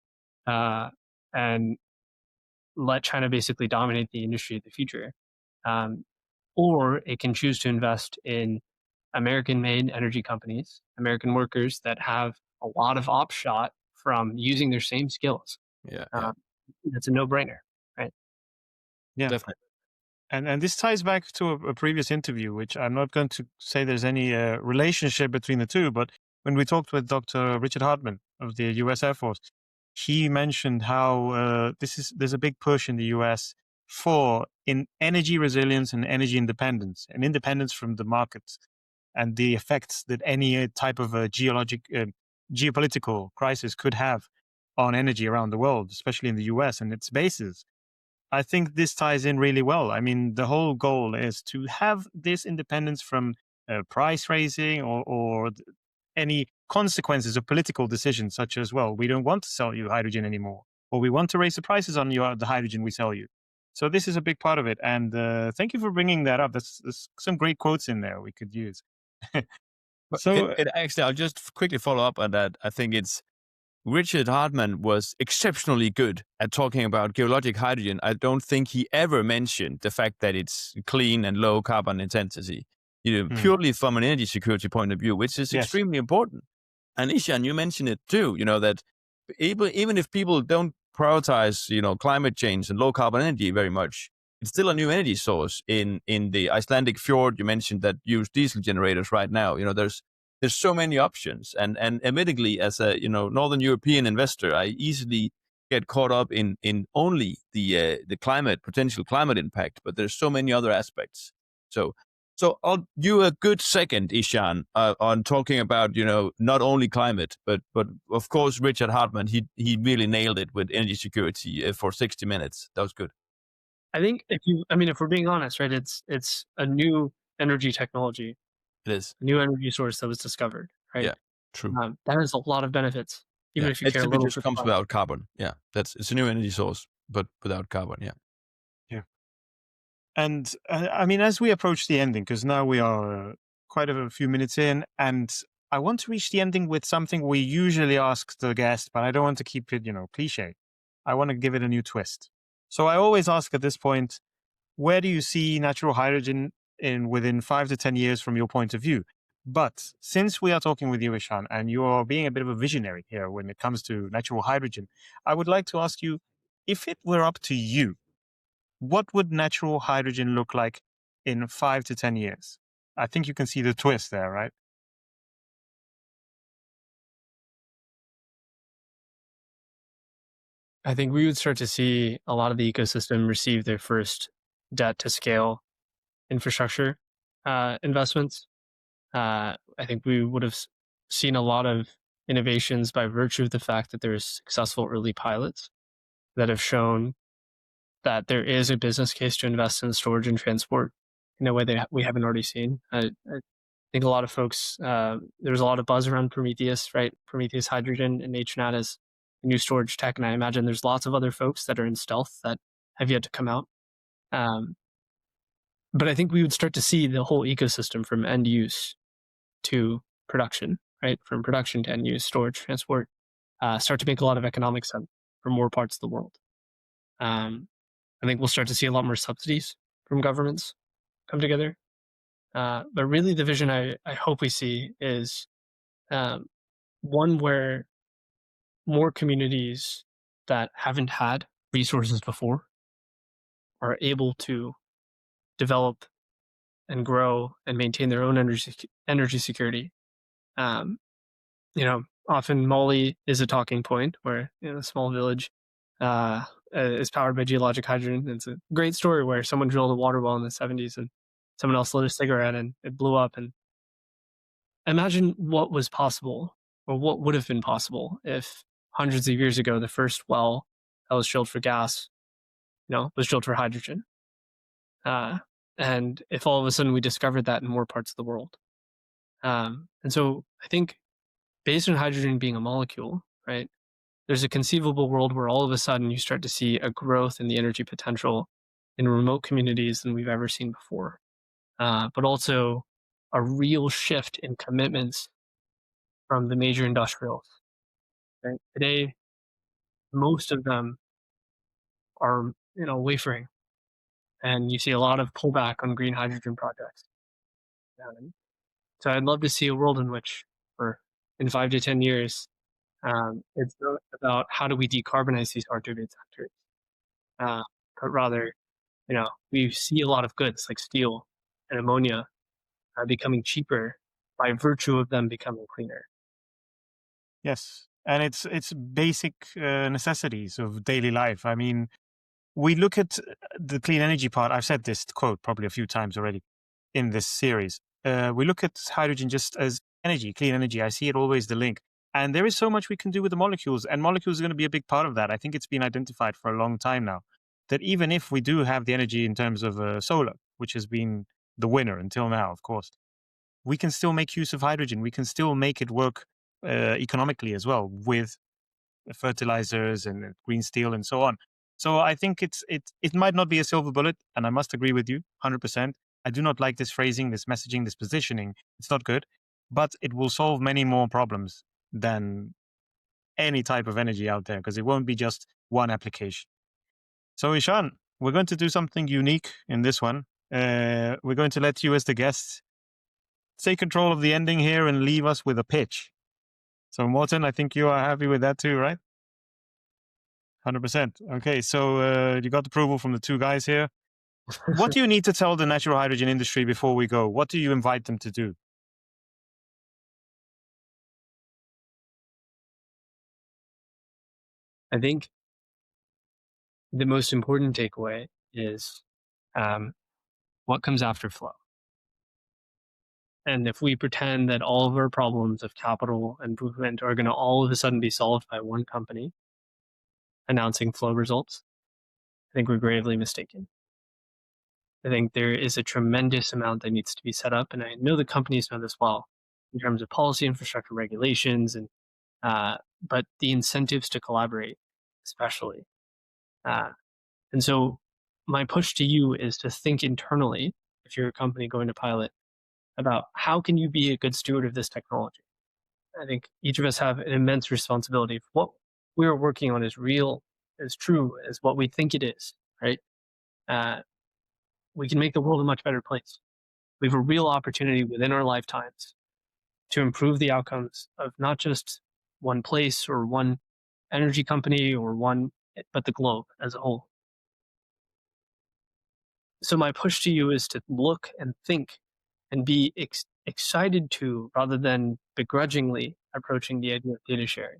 and let China basically dominate the industry of the future, or it can choose to invest in American-made energy companies, American workers that have a lot of upshot from using their same skills. It's a no-brainer, right? Yeah, definitely. And this ties back to a previous interview, which I'm not going to say there's any relationship between the two, but when we talked with Dr. Richard Hartman of the U.S. Air Force, he mentioned how there's a big push in the U.S. for energy resilience and energy independence, and independence from the markets and the effects that any type of a geopolitical crisis could have on energy around the world, especially in the U.S. and its bases. I think this ties in really well. I mean, the whole goal is to have this independence from price raising or any consequences of political decisions, such as, well, we don't want to sell you hydrogen anymore, or we want to raise the prices on the hydrogen we sell you. So this is a big part of it. And thank you for bringing that up. There's some great quotes in there we could use. So actually, I'll just quickly follow up on that. I think Richard Hartman was exceptionally good at talking about geologic hydrogen. I don't think he ever mentioned the fact that it's clean and low carbon intensity, purely from an energy security point of view, which is extremely important. And Ishan, you mentioned it too, that even if people don't prioritize, climate change and low carbon energy very much, it's still a new energy source in the Icelandic fjord. You mentioned that use diesel generators right now. There's there's so many options. And admittedly, as a Northern European investor, I easily get caught up in only the potential climate impact, but there's so many other aspects. So I'll do a good second, Ishan, on talking about not only climate, but of course Richard Hartman, he really nailed it with energy security for 60 minutes. That was good. I think if we're being honest, right, it's a new energy technology, It is. a new energy source that was discovered, right? Yeah, true. That has a lot of benefits, even if you It care a simply little just for the comes climate. without carbon. Yeah, it's a new energy source, but without carbon. Yeah. And as we approach the ending, because now we are quite a few minutes in, and I want to reach the ending with something we usually ask the guest, but I don't want to keep it, cliche. I want to give it a new twist. So I always ask at this point, where do you see natural hydrogen within 5 to 10 years from your point of view? But since we are talking with you, Ishan, and you are being a bit of a visionary here when it comes to natural hydrogen, I would like to ask you, if it were up to you, what would natural hydrogen look like in 5 to 10 years? I think you can see the twist there, right? I think we would start to see a lot of the ecosystem receive their first debt to scale infrastructure investments. I think we would have seen a lot of innovations by virtue of the fact that there's successful early pilots that have shown that there is a business case to invest in storage and transport in a way that we haven't already seen. I think a lot of folks, there's a lot of buzz around Prometheus, right? Prometheus Hydrogen and HNAT is a new storage tech. And I imagine there's lots of other folks that are in stealth that have yet to come out. But I think we would start to see the whole ecosystem from end use to production, right? From production to end use, storage, transport, start to make a lot of economic sense for more parts of the world. I think we'll start to see a lot more subsidies from governments come together. But really the vision I hope we see is one where more communities that haven't had resources before are able to develop and grow and maintain their own energy security. Often Mali is a talking point where a small village is powered by geologic hydrogen. It's a great story where someone drilled a water well in the 70s and someone else lit a cigarette and it blew up. And imagine what was possible, or what would have been possible, if hundreds of years ago the first well that was drilled for gas, was drilled for hydrogen. And if all of a sudden we discovered that in more parts of the world. And so I think based on hydrogen being a molecule, right, there's a conceivable world where all of a sudden you start to see a growth in the energy potential in remote communities than we've ever seen before. But also a real shift in commitments from the major industrials. Right? Today, most of them are, wafering, and you see a lot of pullback on green hydrogen projects. So I'd love to see a world in which, or in 5 to 10 years, it's not about how do we decarbonize these hard-to-abate sectors, but rather, we see a lot of goods like steel and ammonia becoming cheaper by virtue of them becoming cleaner. Yes. And it's basic necessities of daily life. I mean, we look at the clean energy part. I've said this quote probably a few times already in this series. We look at hydrogen just as energy, clean energy. I see it always the link. And there is so much we can do with the molecules, and molecules are going to be a big part of that. I think it's been identified for a long time now that even if we do have the energy in terms of solar, which has been the winner until now, of course, we can still make use of hydrogen. We can still make it work economically as well with fertilizers and green steel and so on. So I think it might not be a silver bullet, and I must agree with you 100%. I do not like this phrasing, this messaging, this positioning. It's not good, but it will solve many more problems than any type of energy out there, because it won't be just one application. So Ishan, we're going to do something unique in this one. We're going to let you as the guest take control of the ending here and leave us with a pitch. So Morten, I think you are happy with that too, right? 100%. Okay, so you got approval from the two guys here. What do you need to tell the natural hydrogen industry before we go? What do you invite them to do? I think the most important takeaway is what comes after flow. And if we pretend that all of our problems of capital and movement are going to all of a sudden be solved by one company announcing flow results, I think we're gravely mistaken. I think there is a tremendous amount that needs to be set up, and I know the companies know this well in terms of policy, infrastructure, regulations, and but the incentives to collaborate, especially. And so, my push to you is to think internally, if you're a company going to pilot, about how can you be a good steward of this technology. I think each of us have an immense responsibility. If what we're working on is real, is true, is what we think it is, right? We can make the world a much better place. We have a real opportunity within our lifetimes to improve the outcomes of not just one place or one energy company or but the globe as a whole. So my push to you is to look and think and be excited to, rather than begrudgingly approaching the idea of data sharing,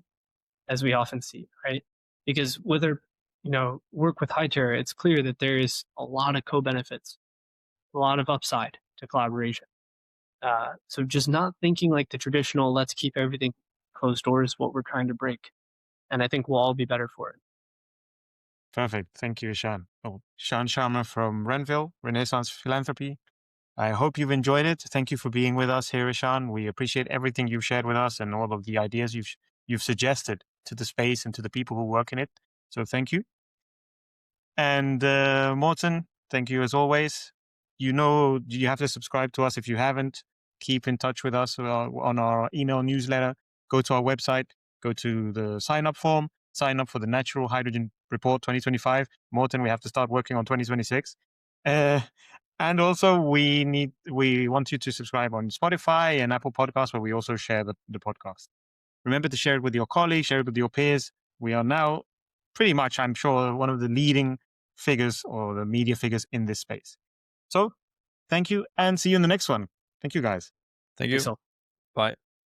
as we often see, right? Because whether work with Highterra, it's clear that there is a lot of co-benefits, a lot of upside to collaboration. So just not thinking like the traditional, let's keep everything closed doors, what we're trying to break. And I think we'll all be better for it. Perfect. Thank you, Ishan. Oh, Ishan Sharma from RenPhil, Renaissance Philanthropy. I hope you've enjoyed it. Thank you for being with us here, Ishan. We appreciate everything you've shared with us and all of the ideas you've suggested to the space and to the people who work in it. So thank you. And Morten, thank you as always. You have to subscribe to us if you haven't. Keep in touch with us on our email newsletter. Go to our website, go to the sign up form, sign up for the Natural Hydrogen Report 2025. Morten, we have to start working on 2026. And also we want you to subscribe on Spotify and Apple Podcasts, where we also share the podcast. Remember to share it with your colleagues, share it with your peers. We are now pretty much, I'm sure, one of the leading figures or the media figures in this space. So thank you and see you in the next one. Thank you, guys. Thank you. Thanks all. Bye.